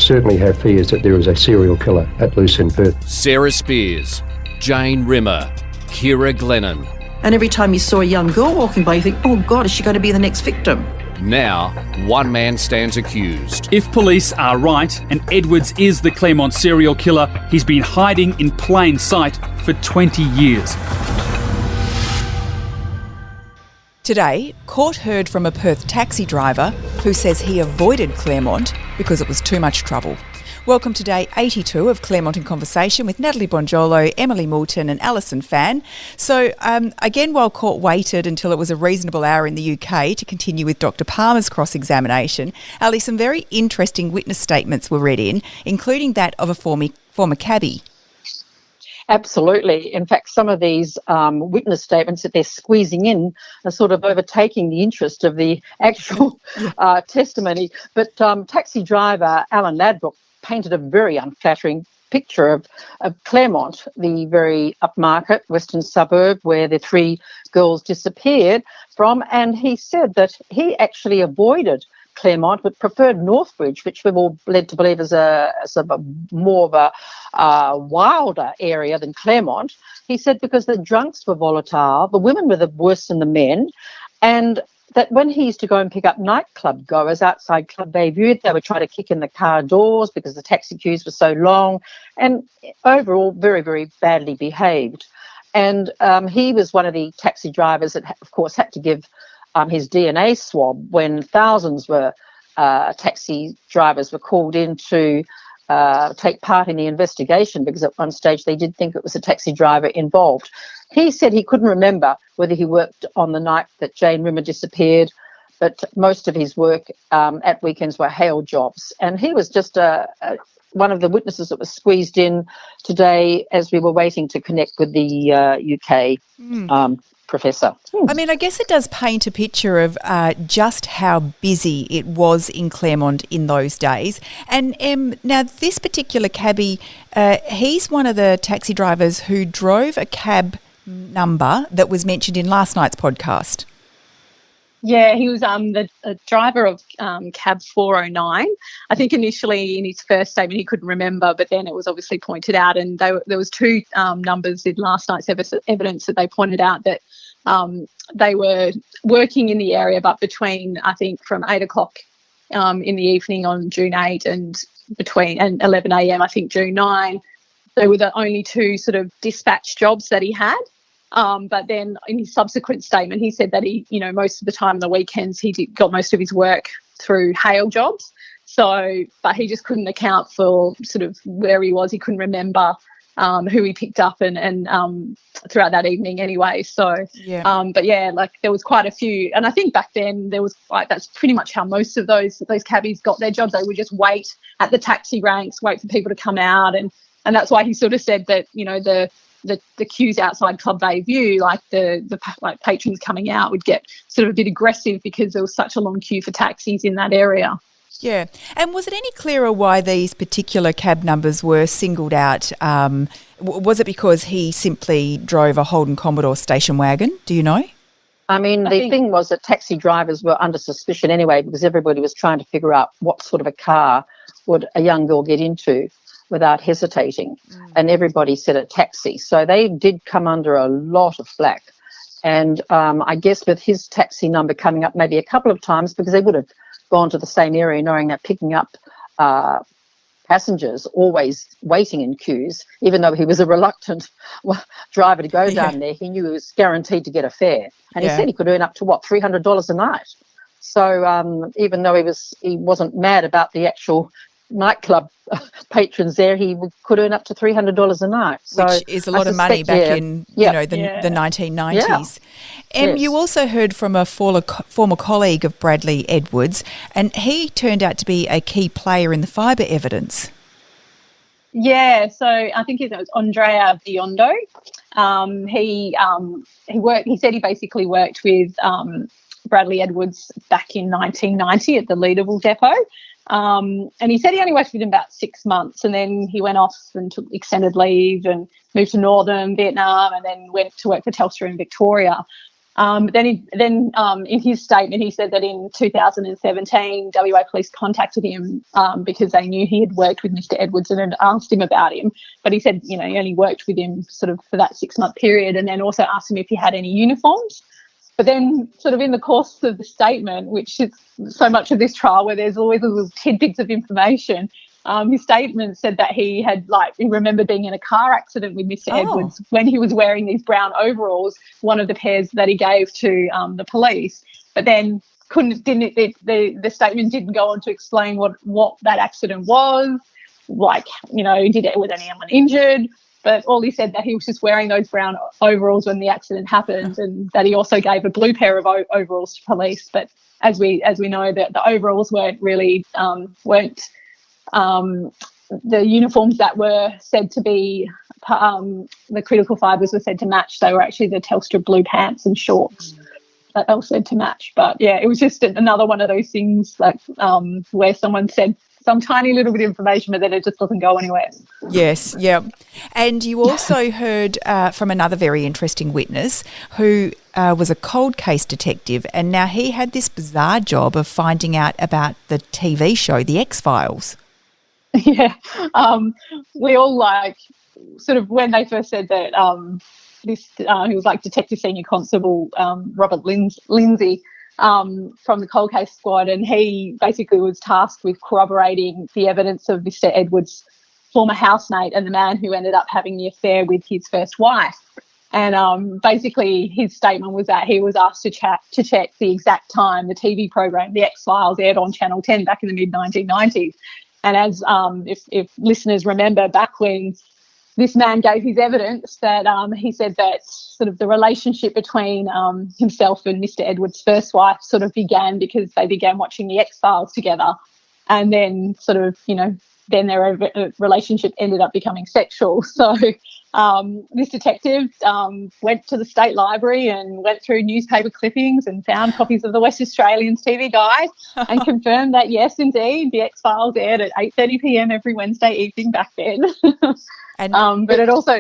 certainly have fears that there is a serial killer at loose in Perth. Sarah Spears, Jane Rimmer, Kira Glennon. And every time you saw a young girl walking by, you think, oh God, is she going to be the next victim? Now, one man stands accused. If police are right and Edwards is the Claremont serial killer, he's been hiding in plain sight for 20 years. Today, court heard from a Perth taxi driver who says he avoided Claremont because it was too much trouble. Welcome to day 82 of Claremont in Conversation with Natalie Bonjolo, Emily Moulton and Alison Fan. So again, while court waited until it was a reasonable hour in the UK to continue with Dr Palmer's cross-examination, Ali, some very interesting witness statements were read in, including that of a former cabbie. Absolutely. In fact, some of these witness statements that they're squeezing in are sort of overtaking the interest of the actual testimony. But taxi driver Alan Ladbroke painted a very unflattering picture of Claremont, the very upmarket western suburb where the three girls disappeared from. And he said that he actually avoided Claremont but preferred Northbridge, which we've all led to believe is a more of a wilder area than Claremont. He said because the drunks were volatile, the women were the worse than the men, and that when he used to go and pick up nightclub goers outside Club Bayview, they would try to kick in the car doors because the taxi queues were so long, and overall very, very badly behaved. And he was one of the taxi drivers that, of course, had to give his DNA swab when thousands were taxi drivers were called in to take part in the investigation, because at one stage they did think it was a taxi driver involved. He said he couldn't remember whether he worked on the night that Jane Rimmer disappeared, but most of his work at weekends were hail jobs. And he was just one of the witnesses that was squeezed in today as we were waiting to connect with the UK professor. I mean, I guess it does paint a picture of just how busy it was in Claremont in those days. And now this particular cabbie, he's one of the taxi drivers who drove a cab number that was mentioned in last night's podcast. Yeah, he was the driver of cab 409. I think initially in his first statement he couldn't remember, but then it was obviously pointed out, and there was two numbers in last night's evidence that they pointed out that they were working in the area, but between, I think, from 8 o'clock in the evening on June 8 and 11 a.m, I think, June 9, they were the only two sort of dispatch jobs that he had. But then in his subsequent statement, he said that he, most of the time on the weekends, got most of his work through hail jobs. So, but he just couldn't account for sort of where he was. He couldn't remember who he picked up and throughout that evening anyway. So, but yeah, like there was quite a few. And I think back then there was that's pretty much how most of those cabbies got their jobs. They would just wait at the taxi ranks, wait for people to come out. And that's why he sort of said that, the queues outside Club Bayview, like the patrons coming out would get sort of a bit aggressive because there was such a long queue for taxis in that area. Yeah. And was it any clearer why these particular cab numbers were singled out? Was it because he simply drove a Holden Commodore station wagon? Do you know? I mean, the thing was that taxi drivers were under suspicion anyway, because everybody was trying to figure out what sort of a car would a young girl get into without hesitating, and everybody said a taxi. So they did come under a lot of flack. And I guess with his taxi number coming up maybe a couple of times, because they would have gone to the same area knowing that picking up passengers always waiting in queues, even though he was a reluctant driver to go down there, he knew he was guaranteed to get a fare. And he said he could earn up to, $300 a night. So even though he wasn't mad about the actual nightclub patrons there, he could earn up to $300 a night. So which is a lot of money back in the 1990s. You also heard from a former colleague of Bradley Edwards, and he turned out to be a key player in the fibre evidence. Yeah, so I think it was Andrea Biondo. He said he basically worked with Bradley Edwards back in 1990 at the Leederville depot. And he said he only worked with him about 6 months, and then he went off and took extended leave and moved to Northern Vietnam, and then went to work for Telstra in Victoria. In his statement, he said that in 2017, WA Police contacted him because they knew he had worked with Mr. Edwards and had asked him about him. But he said, he only worked with him sort of for that 6-month period, and then also asked him if he had any uniforms. But then sort of in the course of the statement, which is so much of this trial where there's always little tidbits of information, his statement said that he remembered being in a car accident with Mr. Edwards when he was wearing these brown overalls, one of the pairs that he gave to the police. But then the statement didn't go on to explain what that accident was, was anyone injured? But all he said that he was just wearing those brown overalls when the accident happened, and that he also gave a blue pair of overalls to police. But as we know, that the overalls weren't the uniforms that were said to be the critical fibres were said to match. They were actually the Telstra blue pants and shorts that they were said to match. But yeah, it was just another one of those things where someone said some tiny little bit of information, but then it just doesn't go anywhere. Yes, yeah. And you also heard from another very interesting witness who was a cold case detective, and now he had this bizarre job of finding out about the TV show, The X-Files. Yeah. We all sort of when they first said that he was Detective Senior Constable Robert Lindsay from the cold case squad, and he basically was tasked with corroborating the evidence of Mr. Edwards' former housemate and the man who ended up having the affair with his first wife. And basically his statement was that he was asked to check the exact time the TV program, The X-Files, aired on Channel 10 back in the mid-1990s. And as if listeners remember, back when this man gave his evidence, that he said that sort of the relationship between himself and Mr. Edwards' first wife sort of began because they began watching The X-Files together, and then sort of, then their relationship ended up becoming sexual. So this detective went to the State Library and went through newspaper clippings and found copies of the West Australian's TV Guide and confirmed that, yes, indeed, The X-Files aired at 8:30 p.m. every Wednesday evening back then. But it also,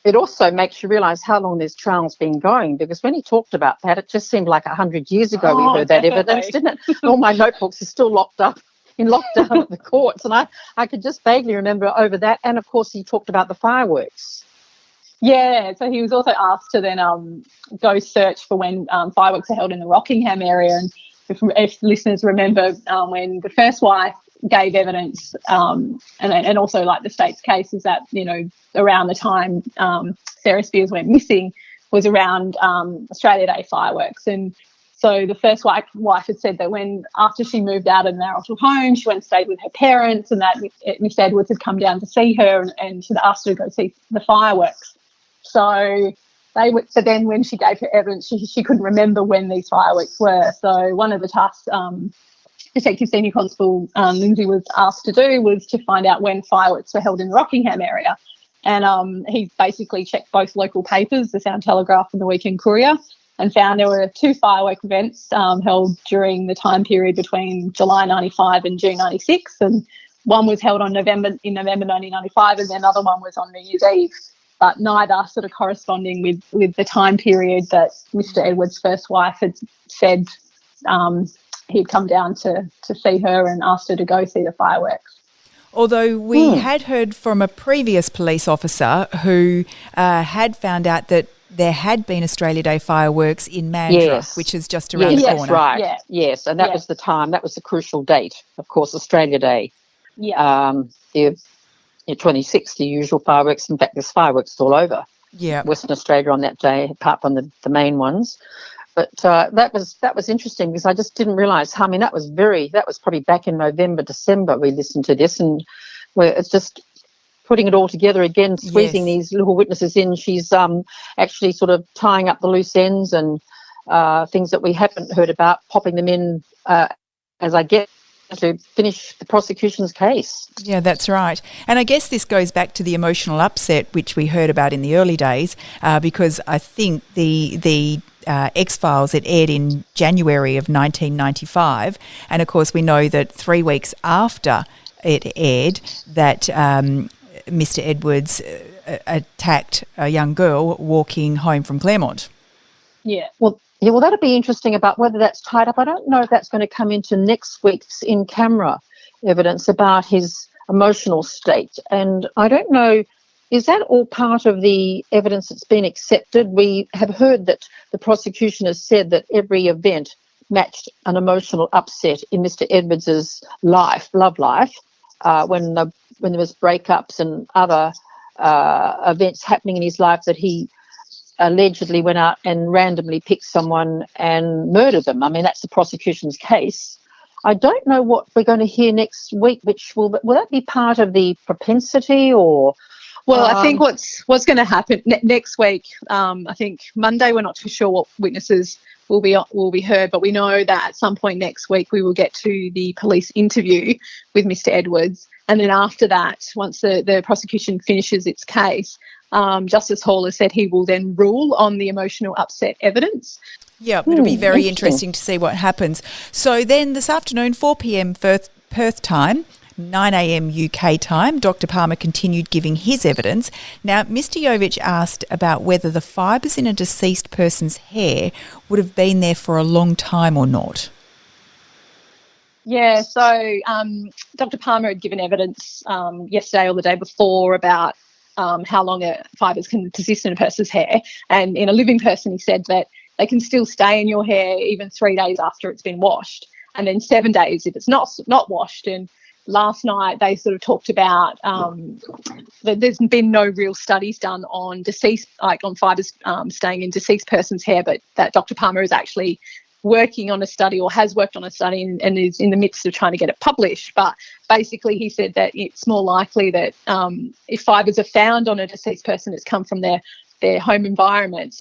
it also makes you realise how long this trial's been going, because when he talked about that, it just seemed like 100 years ago we heard that evidence, didn't it? All my notebooks are still locked up in lockdown at the courts, and I could just vaguely remember over that. And, of course, he talked about the fireworks. Yeah, so he was also asked to then go search for when fireworks are held in the Rockingham area. And if listeners remember, when the first wife gave evidence, and also like the state's case is that, around the time Sarah Spears went missing was around Australia Day fireworks. And so the first wife had said that after she moved out of the marital home, she went and stayed with her parents, and that Miss Edwards had come down to see her and she'd asked her to go see the fireworks. So then when she gave her evidence, she couldn't remember when these fireworks were. So one of the tasks Detective Senior Constable Lindsay was asked to do was to find out when fireworks were held in the Rockingham area. And he basically checked both local papers, the Sound Telegraph and the Weekend Courier, and found there were 2 firework events held during the time period between July 95 and June 96. And one was held in November 1995, and then another one was on New Year's Eve, but neither sort of corresponding with the time period that Mr. Edwards' first wife had said he'd come down to see her and asked her to go see the fireworks. Although we had heard from a previous police officer who had found out that there had been Australia Day fireworks in Mandurah, which is just around the corner. Yes, right. Yeah. Yes, and that was the time. That was the crucial date, of course, Australia Day. Yeah. The 26th, the usual fireworks. In fact, there's fireworks all over Western Australia on that day, apart from the main ones. But that was interesting, because I just didn't realise. I mean, that was probably back in November, December we listened to this, and where it's just putting it all together again, squeezing these little witnesses in. She's actually sort of tying up the loose ends and things that we haven't heard about, popping them in as I get to finish the prosecution's case. Yeah, that's right. And I guess this goes back to the emotional upset which we heard about in the early days, because I think the X-Files, it aired in January of 1995, and of course we know that 3 weeks after it aired that Mr. Edwards attacked a young girl walking home from Claremont. Yeah. Well, that'd be interesting about whether that's tied up. I don't know if that's going to come into next week's in-camera evidence about his emotional state. And I don't know, is that all part of the evidence that's been accepted? We have heard that the prosecution has said that every event matched an emotional upset in Mr. Edwards's life, love life, when there was breakups and other events happening in his life, that he allegedly went out and randomly picked someone and murdered them. I mean, that's the prosecution's case. I don't know what we're going to hear next week, which will that be part of the propensity or? Well, I think what's going to happen next week, I think Monday we're not too sure what witnesses will be heard, but we know that at some point next week we will get to the police interview with Mr. Edwards. And then after that, once the prosecution finishes its case, Justice Hall has said he will then rule on the emotional upset evidence. Yeah, it'll be very interesting to see what happens. So then this afternoon, 4 p.m. Perth time, 9 a.m. UK time, Dr. Palmer continued giving his evidence. Now, Mr. Jovich asked about whether the fibres in a deceased person's hair would have been there for a long time or not. Yeah, so Dr. Palmer had given evidence yesterday or the day before about how long fibres can persist in a person's hair. And in a living person, he said that they can still stay in your hair even 3 days after it's been washed, and then 7 days if it's not washed. And last night they sort of talked about that there's been no real studies done on on fibres staying in deceased person's hair, but that Dr. Palmer is actually working on a study, or has worked on a study, and is in the midst of trying to get it published. But basically he said that it's more likely that if fibres are found on a deceased person, it's come from their home environment.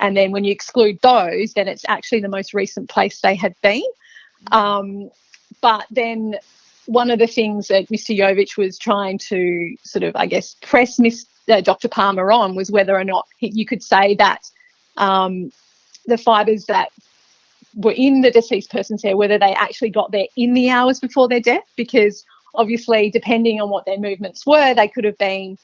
And then when you exclude those, then it's actually the most recent place they had been. But then one of the things that Mr. Jovich was trying to sort of, I guess, press Dr. Palmer on was whether or not you could say that the fibres that were in the deceased person's hair, whether they actually got there in the hours before their death, because obviously depending on what their movements were, they could have been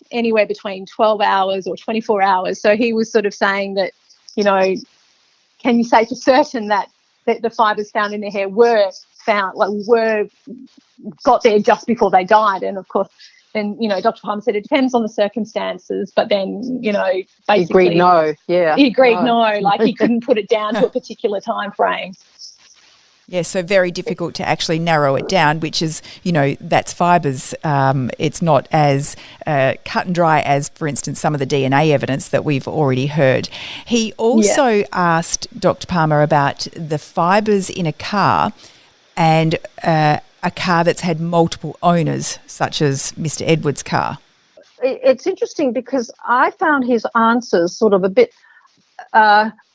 anywhere between 12 hours or 24 hours. So he was sort of saying that, can you say for certain that the fibres found in their hair got there just before they died? And of course, then, Dr. Palmer said it depends on the circumstances, but then, basically... He agreed no, yeah. He agreed no, like he couldn't put it down to a particular time frame. Yeah, so very difficult to actually narrow it down, which is, that's fibres. It's not as cut and dry as, for instance, some of the DNA evidence that we've already heard. He also asked Dr. Palmer about the fibres in a car and a car that's had multiple owners, such as Mr. Edwards' car. It's interesting because I found his answers sort of a bit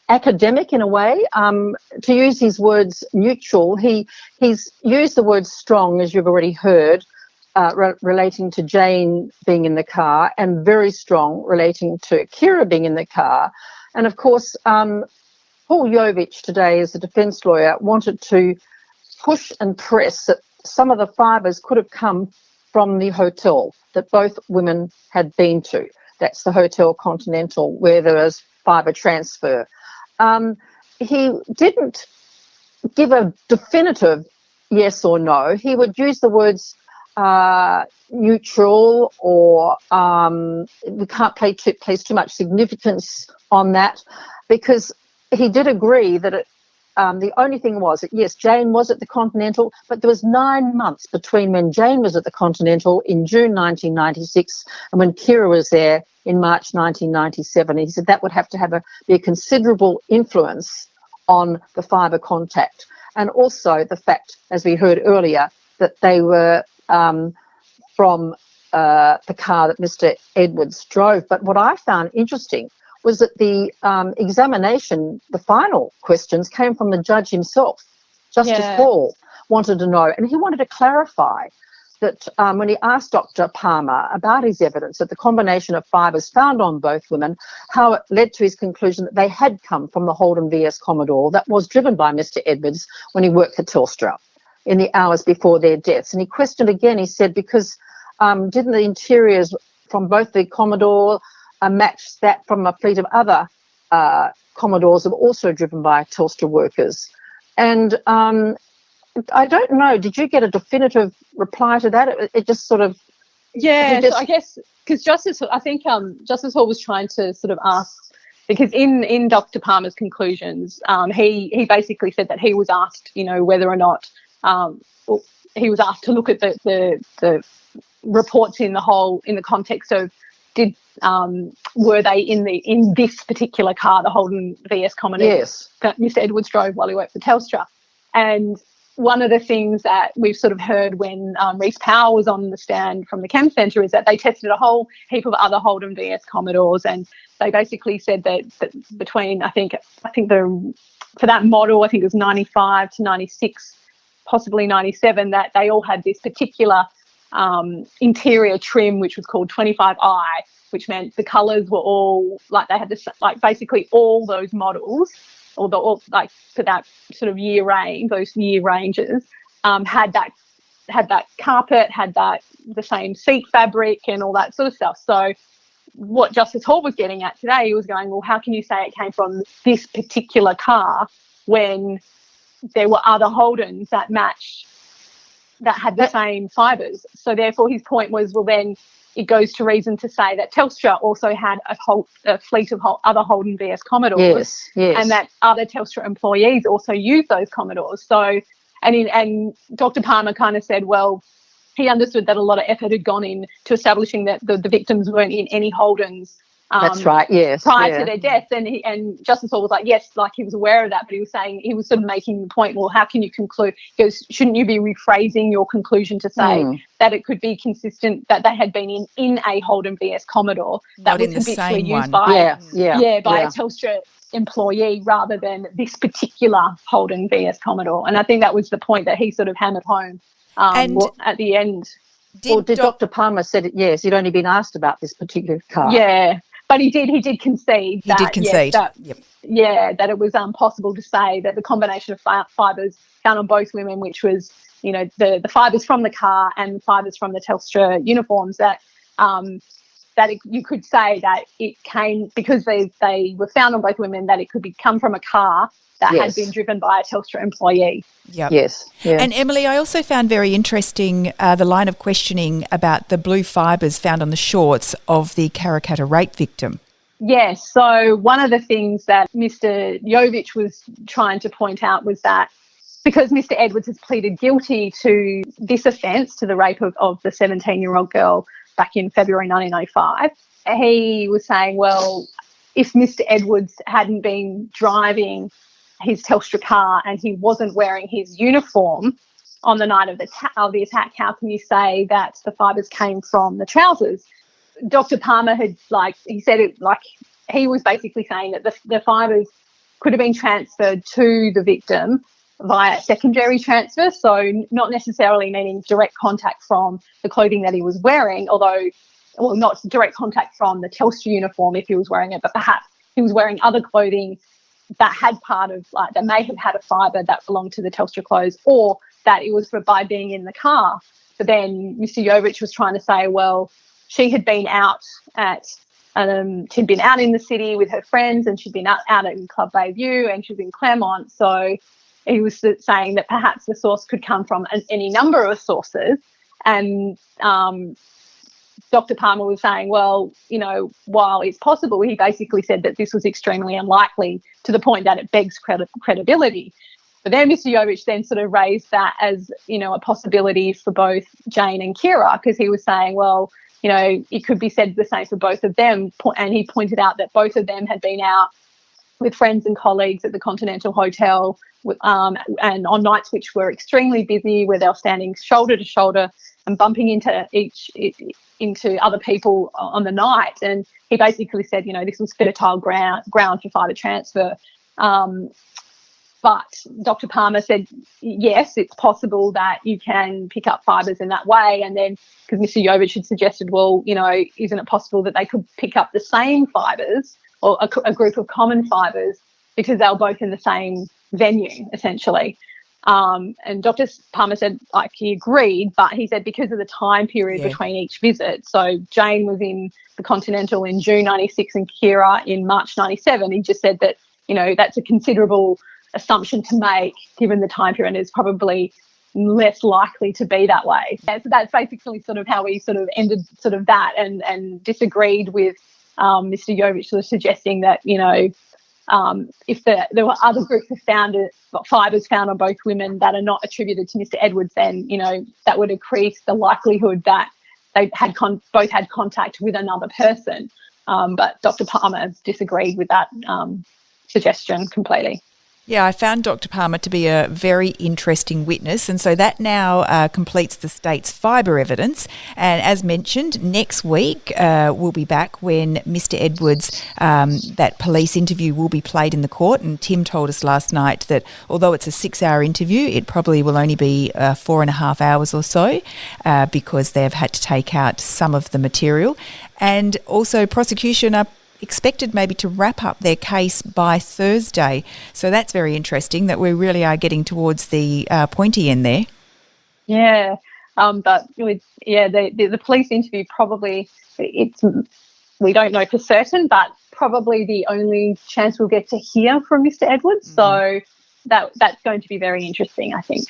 academic in a way. To use his words neutral, he's used the word strong, as you've already heard, relating to Jane being in the car, and very strong relating to Kira being in the car. And of course, Paul Jovich today, as a defence lawyer, wanted to push and press that some of the fibres could have come from the hotel that both women had been to. That's the Hotel Continental, where there was fibre transfer. He didn't give a definitive yes or no. He would use the words neutral, or we can't place too much significance on that, because he did agree that the only thing was that, yes, Jane was at the Continental, but there was 9 months between when Jane was at the Continental in June 1996 and when Kira was there in March 1997. He said that would have to be a considerable influence on the fibre contact. And also the fact, as we heard earlier, that they were from the car that Mr. Edwards drove. But what I found interesting was that the examination, the final questions, came from the judge himself. Justice Hall wanted to know, and he wanted to clarify that when he asked Dr. Palmer about his evidence that the combination of fibres found on both women, how it led to his conclusion that they had come from the Holden VS Commodore that was driven by Mr. Edwards when he worked for Telstra in the hours before their deaths. And he questioned again, he said, because didn't the interiors from both the Commodore match that from a fleet of other Commodores were also driven by Telstra workers. And I don't know, did you get a definitive reply to that? It just sort of... Yeah, so I guess because Justice Hall was trying to sort of ask, because in Dr. Palmer's conclusions, he basically said that he was asked, whether or not he was asked to look at the reports in the context of were they in this particular car, the Holden VS Commodore that Mr. Edwards drove while he worked for Telstra. And one of the things that we've sort of heard when Reece Powell was on the stand from the Chem Centre is that they tested a whole heap of other Holden VS Commodores, and they basically said that between I think for that model, I think it was 95 to 96, possibly 97, that they all had this particular interior trim which was called 25i, which meant the colours were all like they had this, like basically all those models, for that sort of year range, those year ranges, had that carpet, had the same seat fabric and all that sort of stuff. So what Justice Hall was getting at today, he was going, well, how can you say it came from this particular car when there were other Holdens that matched, that had the same fibres? So therefore his point was, well, then it goes to reason to say that Telstra also had a fleet of other Holden VS Commodores, and that other Telstra employees also used those Commodores. So, and Dr. Palmer kind of said, well, he understood that a lot of effort had gone in to establishing that the victims weren't in any Holdens. That's right, yes. Prior to their death. And Justice Hall was like, yes, like he was aware of that, but he was saying, he was sort of making the point, well, how can you conclude? He goes, shouldn't you be rephrasing your conclusion to say that it could be consistent that they had been in a Holden VS Commodore that was habitually used by a Telstra employee rather than this particular Holden VS Commodore? And I think that was the point that he sort of hammered home at the end. Did Dr. Palmer said it? Yes, he'd only been asked about this particular car. Yeah, but he did concede. He did concede. That it was possible to say that the combination of fibres found on both women, which was, the fibres from the car and fibres from the Telstra uniforms, you could say that it came, because they were found on both women, that it could come from a car that had been driven by a Telstra employee. Yep. Yes. Yeah. And Emily, I also found very interesting the line of questioning about the blue fibres found on the shorts of the Karrakatta rape victim. Yes. So one of the things that Mr. Jovich was trying to point out was that because Mr. Edwards has pleaded guilty to this offence, to the rape of the 17-year-old girl back in February 1995, he was saying, well, if Mr. Edwards hadn't been driving his Telstra car and he wasn't wearing his uniform on the night of the attack, how can you say that the fibres came from the trousers? Dr. Palmer he said it like he was basically saying that the fibres could have been transferred to the victim via secondary transfer, so not necessarily meaning direct contact from the clothing that he was wearing, not direct contact from the Telstra uniform if he was wearing it, but perhaps he was wearing other clothing that had that may have had a fibre that belonged to the Telstra clothes, or that it was by being in the car. But then Mr. Jovich was trying to say, well, she had been out she'd been out in the city with her friends, and she'd been out at Club Bayview, and she was in Claremont. So he was saying that perhaps the source could come from any number of sources. And Dr. Palmer was saying, well, while it's possible, he basically said that this was extremely unlikely, to the point that it begs credibility. But then Mr. Jovich then sort of raised that as, a possibility for both Jane and Kira, because he was saying, well, it could be said the same for both of them. And he pointed out that both of them had been out with friends and colleagues at the Continental Hotel, and on nights which were extremely busy, where they were standing shoulder to shoulder and bumping into other people on the night. And he basically said, this was fertile ground for fibre transfer. But Dr. Palmer said, yes, it's possible that you can pick up fibres in that way. And then, because Mr. Jovich had suggested, well, isn't it possible that they could pick up the same fibres, or a group of common fibres, because they were both in the same venue, essentially. And Dr. Palmer said, like, he agreed, but he said because of the time period between each visit. So Jane was in the Continental in June 96 and Kira in March 97. He just said that, you know, that's a considerable assumption to make given the time period, and it's probably less likely to be that way. Yeah, so that's basically sort of how we sort of ended sort of that, and disagreed with Mr. Jovich sort of suggesting that, you know, if there were other groups of fibres found on both women that are not attributed to Mr. Edwards, then, you know, that would increase the likelihood that they had both had contact with another person. But Dr. Palmer disagreed with that suggestion completely. Yeah, I found Dr. Palmer to be a very interesting witness, and so that now completes the state's fibre evidence. And as mentioned, next week we'll be back when Mr. Edwards, that police interview will be played in the court, and Tim told us last night that although it's a 6-hour interview, it probably will only be 4.5 hours or so because they've had to take out some of the material. And also prosecution are expected maybe to wrap up their case by Thursday. So that's very interesting that we really are getting towards the pointy end there. Yeah, but the police interview probably, we don't know for certain, but probably the only chance we'll get to hear from Mr. Edwards. So that's going to be very interesting, I think.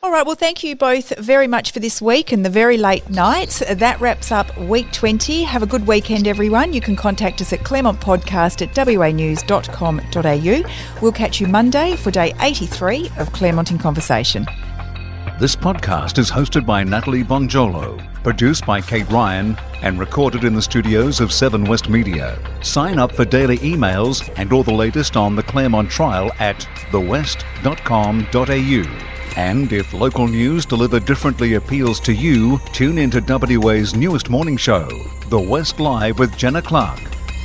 All right, well, thank you both very much for this week and the very late nights. That wraps up week 20. Have a good weekend, everyone. You can contact us at claremontpodcast@wanews.com.au. We'll catch you Monday for day 83 of Claremont in Conversation. This podcast is hosted by Natalie Bonjolo, produced by Kate Ryan, and recorded in the studios of 7 West Media. Sign up for daily emails and all the latest on the Claremont trial at thewest.com.au. And if local news delivered differently appeals to you, tune into WA's newest morning show, The West Live with Jenna Clark.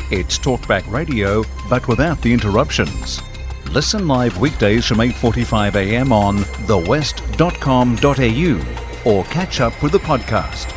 It's talkback radio, but without the interruptions. Listen live weekdays from 8:45 a.m. on thewest.com.au or catch up with the podcast.